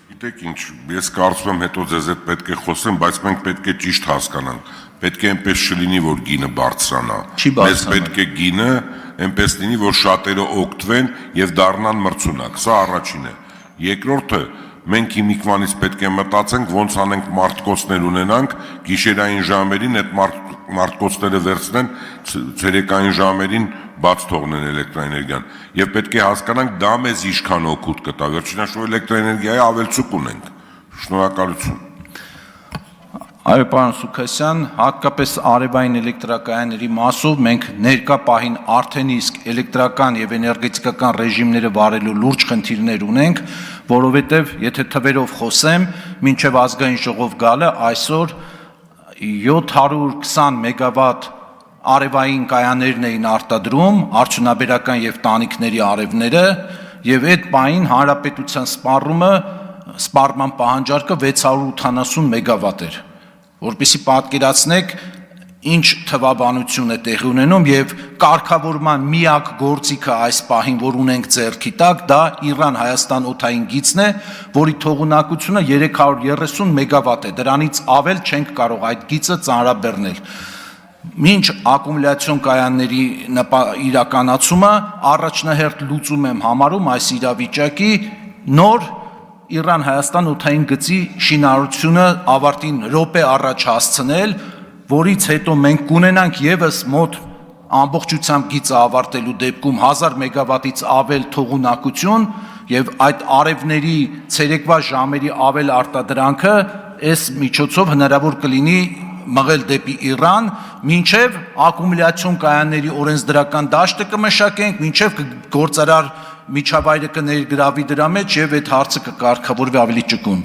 Գիտեք ինչ, ես կարծում եմ հետո ձեզ հետ պետք է խոսեմ, բայց մենք պետք է ճիշտ հասկանանք։ Պետք է այնպես չլինի, որ գինը բարձրանա։ Մեզ պետք է գինը այնպես լինի, որ շատերը օգտվեն եւ դառնան մրցունակ։ Սա առաջինն է։ Երկրորդը, մենք հիմիկվանից պետք է մտածենք, ոնց անենք մարտկոցներ ունենանք, գիշերային ժամերին այդ մարտկոցները վերցնեն, ցերեկային ժամերին բաց թողնեն էլեկտրաէներգիան։ Եվ պետք է հասկանանք դա մեզ ինչքան օգուտ կտա։ Վերջինաշուտ էլեկտրաէներգիայի ավելցուկ ունենք։ Շնորհակալություն։ Այո, պարոն Սուքասյան, հատկապես արևային էլեկտրակայանների մասով մենք ներկա պահին արդեն իսկ էլեկտրական եւ էներգետիկական ռեժիմները վարելու լուրջ խնդիրներ ունենք, որովհետեւ եթե թվերով խոսեմ, մինչեւ ազգային ժողով գալը այսօր 720 մեգավատ արևային կայաններն էին արտադրում, արդյունաբերական եւ տանիքների արևները, եւ այդ պահին հանրապետության սպառման պահանջարկը 680 մեգավատ էր։ Որպեսզի պատկերացնեք, ինչ թվաբանություն է տեղի ունենում եւ կարգավորման միակ գործիքը այս պահին, որ ունենք ձեռքի տակ, դա Իրան-Հայաստան օդային գիծն է, որի թողունակությունը 330 մեգավատ է։ Դրանից ավել չենք կարող այդ գիծը ծանրաբեռնել։ Մինչ ակումուլյացիոն կայանների իրականացումը առաջնահերթ լուծում եմ համարում այս իրավիճակի նոր Իրան-Հայաստան օդային գծի շինարարությունը ավարտին րոպե առաջ հասցնել, որից հետո մենք կունենանք եւս մոտ ամբողջությամբ գիծը ավարտելու դեպքում 1000 մեգավատից ավել թողունակություն եւ այդ արևների ցերեկվա ժամերի ավել արտադրանքը այս միջոցով հնարավոր կլինի մղել դեպի Իրան, մինչև ակումուլյացիոն կայանների օրենսդրական դաշտը կմշակենք, մինչև գործարար միջավայրը կներգրավի դրա մեջ եւ այդ հարցը կկարգավորվի ավելի ճկուն։